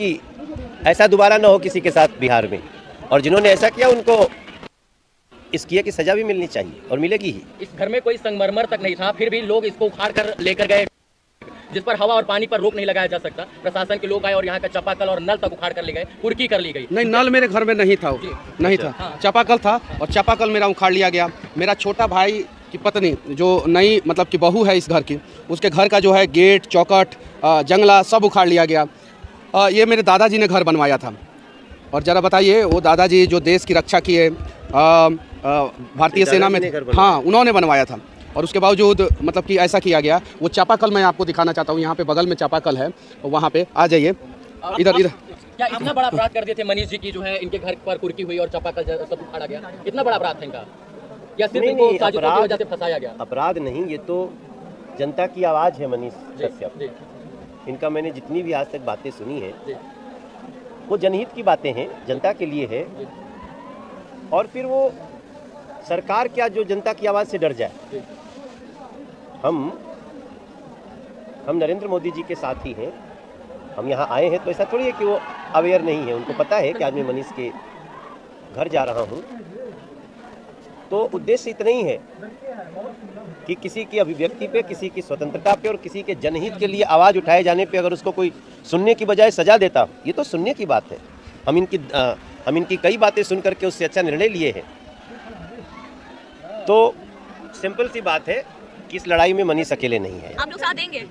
कि ऐसा दोबारा ना हो किसी के साथ बिहार में, और जिन्होंने ऐसा किया उनको इस किए की सजा भी मिलनी चाहिए और मिलेगी ही। इस घर में कोई संगमरमर तक नहीं था, फिर भी लोग इसको उखाड़ कर लेकर गए, जिस पर हवा और पानी पर रोक नहीं लगाया जा सकता। प्रशासन के लोग आए और यहाँ का चापाकल और नल तक उखाड़ कर ले गए, कुर्की कर ली गई। नहीं, नल मेरे घर में नहीं था, नहीं था। चापाकल था और चापाकल मेरा उखाड़ लिया गया। मेरा छोटा भाई की पत्नी जो नई मतलब कि बहू है इस घर की, उसके घर का जो है गेट, चौखट, जंगला सब उखाड़ लिया गया। ये मेरे दादाजी ने घर बनवाया था। और ज़रा बताइए, वो दादाजी जो देश की रक्षा किए, भारतीय सेना में, हाँ, उन्होंने बनवाया था। और उसके बावजूद मतलब कि ऐसा किया गया। वो चापाकल मैं आपको दिखाना चाहता हूँ, यहाँ पे बगल में चापाकल है, वहाँ पे आ जाइए। इधर क्या इतना बड़ा अपराध कर दिए थे मनीष जी की, जो है इनके घर पर कुर्की हुई और चापाकल सब उखाड़ा गया? इतना बड़ा अपराध था इनका, या सिर्फ इनको साजिशों की वजह से फंसाया गया? अपराध नहीं, ये तो जनता की आवाज़ है मनीष कश्यप। इनका मैंने जितनी भी आज तक बातें सुनी है, वो जनहित की बातें हैं, जनता के लिए है। और फिर वो सरकार क्या जो जनता की आवाज़ से डर जाए। हम नरेंद्र मोदी जी के साथ ही हैं। हम यहाँ आए हैं तो ऐसा थोड़ी है कि वो अवेयर नहीं है, उनको पता है कि आज मैं मनीष के घर जा रहा हूँ। तो उद्देश्य इतना ही है कि किसी की अभिव्यक्ति पे, किसी की स्वतंत्रता पे और किसी के जनहित के लिए आवाज़ उठाए जाने पे अगर उसको कोई सुनने की बजाय सजा देता, ये तो सुनने की बात है। हम इनकी कई बातें सुन करके उससे अच्छा निर्णय लिए हैं। तो सिंपल सी बात है कि इस लड़ाई में मनीष अकेले नहीं है। आप लोग साथ देंगे?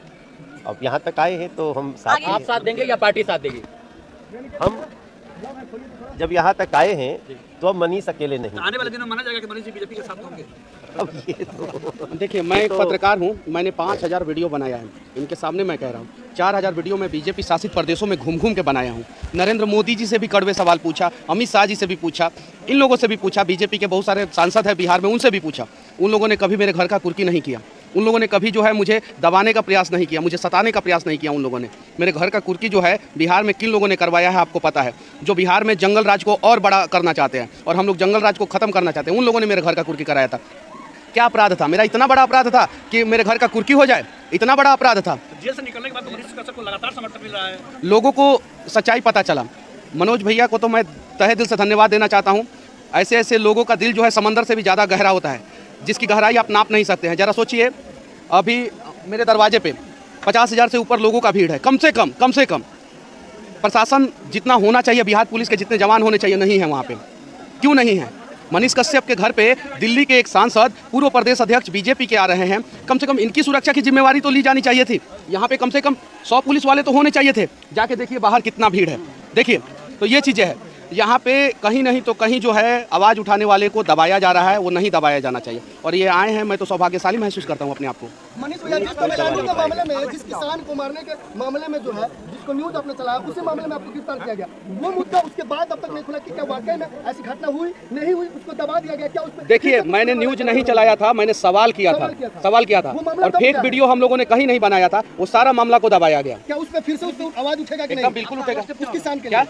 अब यहाँ तक आए हैं तो हम साथ। आप साथ देंगे या पार्टी साथ देगी? हम जब यहाँ तक आए हैं तो अब मनीष अकेले नहीं। आने वाले दिनों माना जाएगा कि मनीष जी बीजेपी के साथ होंगे। अब ये तो देखिए, मैं एक पत्रकार हूँ, मैंने 5000 वीडियो बनाया है। इनके सामने मैं कह रहा हूँ, 4000 वीडियो मैं बीजेपी शासित प्रदेशों में घूम घूम के बनाया हूँ। नरेंद्र मोदी जी से भी कड़वे सवाल पूछा, अमित शाह जी से भी पूछा, इन लोगों से भी पूछा, बीजेपी के बहुत सारे सांसद हैं बिहार में, उनसे भी पूछा। उन लोगों ने कभी मेरे घर का कुर्की नहीं किया। उन लोगों ने कभी जो है मुझे दबाने का प्रयास नहीं किया, मुझे सताने का प्रयास नहीं किया। उन लोगों ने मेरे घर का कुर्की जो है बिहार में किन लोगों ने करवाया है आपको पता है। जो बिहार में जंगल राज को और बड़ा करना चाहते हैं और हम लोग जंगल राज को खत्म करना चाहते हैं, उन लोगों ने मेरे घर का कुर्की कराया था। क्या अपराध था मेरा? इतना बड़ा अपराध था कि मेरे घर का कुर्की हो जाए? इतना बड़ा अपराध था। जेल से निकलने के बाद तो मनीष कश्यप को लगातार समर्थन मिल रहा है। लोगों को सच्चाई पता चला। मनोज भैया को तो मैं तहे दिल से धन्यवाद देना चाहता हूँ। ऐसे ऐसे लोगों का दिल जो है समंदर से भी ज़्यादा गहरा होता है, जिसकी गहराई आप नाप नहीं सकते हैं। ज़रा सोचिए, अभी मेरे दरवाजे पे 50,000 से ऊपर लोगों का भीड़ है, कम से कम। प्रशासन जितना होना चाहिए, बिहार पुलिस के जितने जवान होने चाहिए, नहीं है वहाँ पे। क्यों नहीं है? मनीष कश्यप के घर पे दिल्ली के एक सांसद, पूर्व प्रदेश अध्यक्ष बीजेपी के आ रहे हैं। कम से कम इनकी सुरक्षा की जिम्मेवारी तो ली जानी चाहिए थी। यहाँ पे कम से कम 100 पुलिस वाले तो होने चाहिए थे। जाके देखिए बाहर कितना भीड़ है, देखिए। तो ये चीज़ें हैं यहाँ पे, कहीं नहीं तो कहीं जो है आवाज़ उठाने वाले को दबाया जा रहा है, वो नहीं दबाया जाना चाहिए। और ये आए हैं, मैं तो सौभाग्यशाली महसूस करता हूँ अपने आप को। मनीष भैया, जिस मामले में, जिस किसान को मारने के मामले में जो है, जिसको न्यूज आपने चलाया, उसी मामले में आपको गिरफ्तार किया गया। वो मुद्दा उसके बाद अब तक नहीं खुला कि क्या वाकई में ऐसी घटना हुई, नहीं हुई, उसको दबा दिया गया क्या? देखिए, मैंने न्यूज नहीं चलाया था, मैंने सवाल किया था और फेक वीडियो हम लोगों ने कहीं नहीं बनाया था। वो सारा मामला को दबाया गया। क्या उस पर फिर से उसको आवाज उठेगा कि नहीं? बिल्कुल उठेगा। उस किसान के क्या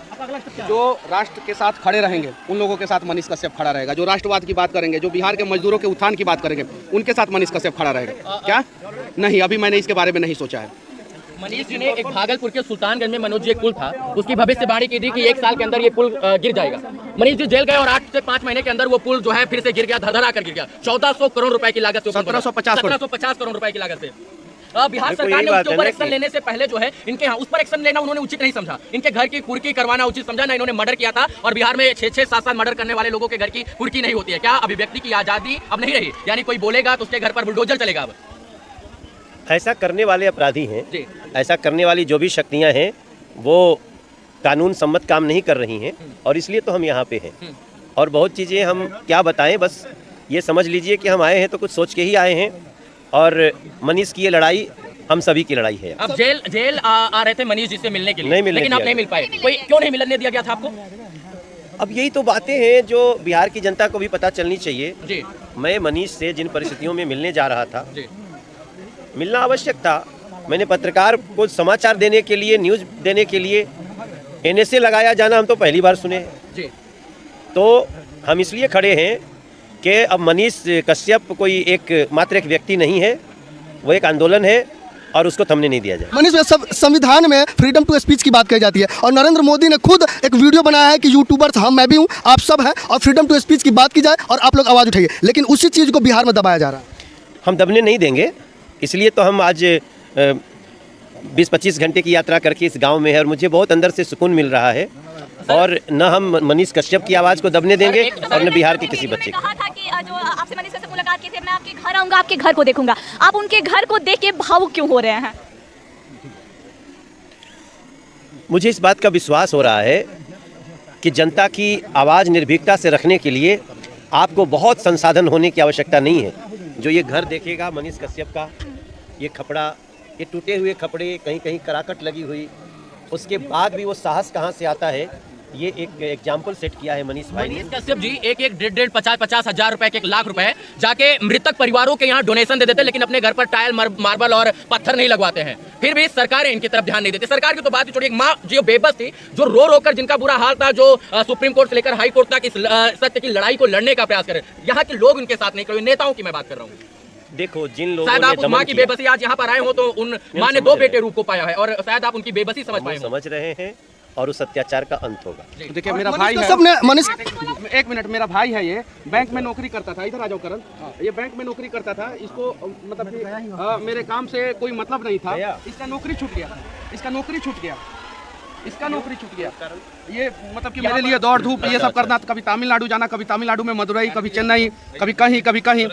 जो राष्ट्र के साथ खड़े रहेंगे, उन लोगों के साथ मनीष कश्यप खड़ा रहेगा। जो राष्ट्रवाद की बात करेंगे, जो बिहार के मजदूरों के उत्थान की बात करेंगे, उनके साथ मनीष कश्यप खड़ा रहेगा। क्या नहीं, अभी मैंने इसके बारे में नहीं सोचा है। मनीष जी ने एक भागलपुर के सुल्तानगंज में मनोज जी एक पुल था, उसकी भविष्यवाणी की थी कि 1 साल के अंदर ये पुल गिर जाएगा। मनीष जी जेल गए और 8 से 5 महीने के अंदर वो पुल जो है फिर से गिर गया, धड़धड़ा कर गिर गया। 1400 करोड़ रुपए की लागत से, 1750 करोड़ रुपए की लागत से। बिहार सरकार ने उसके ऊपर एक्शन लेने से पहले जो है इनके यहाँ उस पर एक्शन लेना उन्होंने उचित नहीं समझा। इनके घर की कुर्की करवाना उचित समझा ना। इन्होंने मर्डर किया था और बिहार में 6-6, 7-7 मर्डर करने वाले लोगों के घर की कुर्की नहीं होती है। क्या अभिव्यक्ति की आजादी अब नहीं रही? यानी कोई बोलेगा तो उसके घर पर बुलडोजर चलेगा अब? ऐसा करने वाले अपराधी हैं, ऐसा करने वाली जो भी शक्तियां हैं वो कानून सम्मत काम नहीं कर रही हैं, और इसलिए तो हम यहाँ पे हैं। और बहुत चीज़ें हम क्या बताएं, बस ये समझ लीजिए कि हम आए हैं तो कुछ सोच के ही आए हैं। और मनीष की ये लड़ाई हम सभी की लड़ाई है। अब जेल आ रहे थे मनीष जी से मिलने के लिए, नहीं मिलने लेकिन आप नहीं मिल पाए। कोई क्यों नहीं मिलने दिया गया था आपको? अब यही तो बातें हैं जो बिहार की जनता को भी पता चलनी चाहिए। जी, मैं मनीष से जिन परिस्थितियों में मिलने जा रहा था, जी, मिलना आवश्यक था। मैंने पत्रकार को समाचार देने के लिए, न्यूज़ देने के लिए NSA लगाया जाना हम तो पहली बार सुने हैं। जी। तो हम इसलिए खड़े हैं कि अब मनीष कश्यप कोई मात्र एक व्यक्ति नहीं है, वो एक आंदोलन है। और उसको थमने नहीं दिया जाए। मनीष भाई, सब संविधान में फ्रीडम टू स्पीच की बात कही जाती है और नरेंद्र मोदी ने खुद एक वीडियो बनाया है कि यूट्यूबर्स हम, मैं भी हूँ, आप सब हैं, और फ्रीडम टू स्पीच की बात की जाए और आप लोग आवाज़ उठाइए, लेकिन उसी चीज़ को बिहार में दबाया जा रहा है। हम दबने नहीं देंगे, इसलिए तो हम आज 20-25 घंटे की यात्रा करके इस गांव में है और मुझे बहुत अंदर से सुकून मिल रहा है। और न हम मनीष कश्यप की आवाज़ को दबने देंगे और न बिहार के किसी बच्चे को। कहा था कि जो आपसे मनीष कश्यप मुलाकात की थी, मैं आपके घर आऊंगा, आपके घर को देखूंगा। आप उनके घर को देख के भावुक क्यों हो रहे हैं? मुझे इस बात का विश्वास हो रहा है कि जनता की आवाज़ निर्भीकता से रखने के लिए आपको बहुत संसाधन होने की आवश्यकता नहीं है। जो ये घर देखेगा मनीष कश्यप का, ये खपड़ा, ये टूटे हुए कपड़े, कहीं कहीं कराकट लगी हुई, उसके बाद भी वो साहस कहाँ से आता है, ये एक एग्जाम्पल सेट किया है मनीष भाई ने। मनीष कश्यप जी एक 1.5-50 हजार रुपए, 1 लाख रुपए जाके मृतक परिवारों के यहाँ डोनेशन दे देते, लेकिन अपने घर पर टाइल, मार्बल और पत्थर नहीं लगवाते हैं। फिर भी सरकारें इनकी तरफ ध्यान नहीं देती। सरकार की तो बात ही छोड़िए, एक माँ जो बेबस थी, जो रो रो कर, जिनका बुरा हाल था, जो सुप्रीम कोर्ट से लेकर हाई कोर्ट तक इस सत्य की लड़ाई को लड़ने का प्रयास करे, यहाँ के लोग उनके साथ नहीं खड़े। नेताओं की मैं बात कर रहा हूँ। देखो, जिन लोगों शायद ने आप उस माँ की बेबसी आज यहाँ पर आए हो तो उन माँ ने 2 बेटे रूप को पाया है और शायद आप उनकी बेबसी समझ पाए हो। समझ रहे हैं और उस अत्याचार का अंत होगा। तो देखिए, मेरा भाई है, सबने मनीष, एक मिनट, मेरा भाई है, ये बैंक में नौकरी करता था। इधर आ जाओ करण। ये बैंक में नौकरी करता था, इसको मतलब कि मेरे काम से कोई मतलब नहीं था। इसका नौकरी छूट गया, इसका नौकरी छूट गया, इसका नौकरी छूट गया। ये मतलब कि मेरे लिए दौड़ धूप ये सब करना, कभी तमिलनाडु जाना, कभी तमिलनाडु में मदुरई, कभी चेन्नई, कभी कहीं कभी कहीं।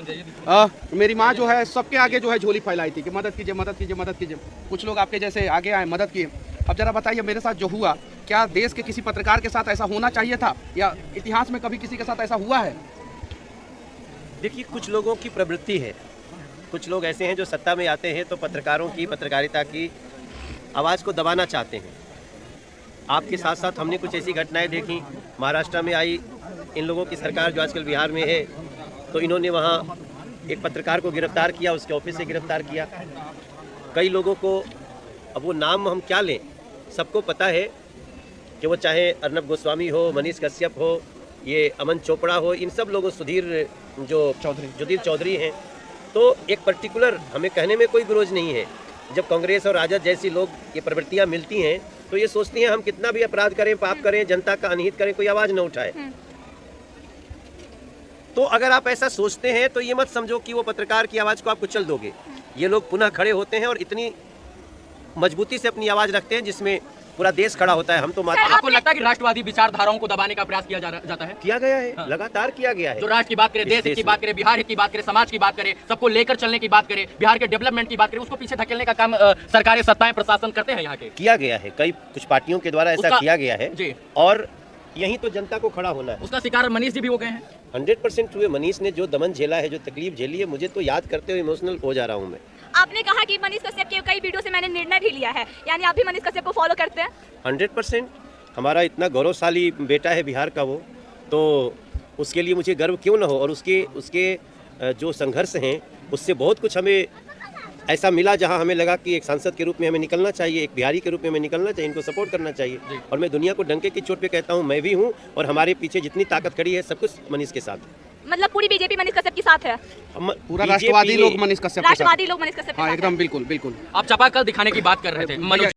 मेरी माँ जो है सबके आगे जो है झोली फैलाई थी कि मदद कीजिए, मदद कीजिए, मदद कीजिए। कुछ लोग आपके जैसे आगे आए, मदद किए। अब जरा बताइए, मेरे साथ जो हुआ, क्या देश के किसी पत्रकार के साथ ऐसा होना चाहिए था, या इतिहास में कभी किसी के साथ ऐसा हुआ है? देखिए, कुछ लोगों की प्रवृत्ति है, कुछ लोग ऐसे हैं जो सत्ता में आते हैं तो पत्रकारों की, पत्रकारिता की आवाज़ को दबाना चाहते हैं। आपके साथ साथ हमने कुछ ऐसी घटनाएं देखी, महाराष्ट्र में आई, इन लोगों की सरकार जो आजकल बिहार में है, तो इन्होंने वहाँ एक पत्रकार को गिरफ्तार किया, उसके ऑफिस से गिरफ्तार किया। कई लोगों को, अब वो नाम हम क्या लें, सबको पता है कि वो चाहे अर्नब गोस्वामी हो, मनीष कश्यप हो, ये अमन चोपड़ा हो, इन सब लोगों, सुधीर चौधरी हैं, तो एक पर्टिकुलर, हमें कहने में कोई विरोध नहीं है। जब कांग्रेस और राजद जैसी लोग ये प्रवृत्तियाँ मिलती हैं तो ये सोचती हैं हम कितना भी अपराध करें, पाप करें, जनता का अनहित करें, कोई आवाज़ न उठाए। तो अगर आप ऐसा सोचते हैं तो ये मत समझो कि वो पत्रकार की आवाज़ को आप कुचल दोगे। ये लोग पुनः खड़े होते हैं और इतनी मजबूती से अपनी आवाज़ रखते हैं जिसमें पूरा देश खड़ा होता है। हम तो आपको लगता है कि राष्ट्रवादी विचारधाराओं को दबाने का प्रयास किया जाता है? किया गया है, लगातार किया गया है। जो राष्ट्र की बात करें, देश की बात करें, बिहार की बात करें, समाज की बात करें, सबको लेकर चलने की बात करें, बिहार के डेवलपमेंट की बात करें, उसको पीछे धकेलने का काम सरकारें, सत्ताएं, प्रशासन करते हैं यहाँ के? किया गया है, कई कुछ पार्टियों के द्वारा ऐसा किया गया है जी। और यही तो जनता को खड़ा होना है। उसका शिकार मनीष जी भी हो गए हैं। 100% हुए। मनीष ने जो दमन झेला है, जो तकलीफ झेली है, मुझे तो याद करते हुए इमोशनल हो जा रहा हूँ मैं। आपने कहा कि मनीष कश्यप के कई वीडियो से मैंने निर्णय भी लिया है, यानी आप भी मनीष कश्यप को फॉलो करते हैं? 100%। हमारा इतना गौरवशाली बेटा है बिहार का वो, तो उसके लिए मुझे गर्व क्यों ना हो। और उसके जो संघर्ष हैं उससे बहुत कुछ हमें ऐसा मिला जहां हमें लगा कि एक सांसद के रूप में हमें निकलना चाहिए, एक बिहारी के रूप में हमें निकलना चाहिए, इनको सपोर्ट करना चाहिए। और मैं दुनिया को डंके की चोट पे कहता हूं, मैं भी हूं और हमारे पीछे जितनी ताकत खड़ी है सब कुछ मनीष के साथ है। मतलब पूरी बीजेपी मनीष कश्यप के साथ है? पूरा राष्ट्रवादी लोग मनीष कश्यप के साथ। राष्ट्रवादी लोग मनीष कश्यप के हाँ, साथ एकदम बिल्कुल बिल्कुल। आप चापाकल दिखाने की बात कर रहे थे मनोज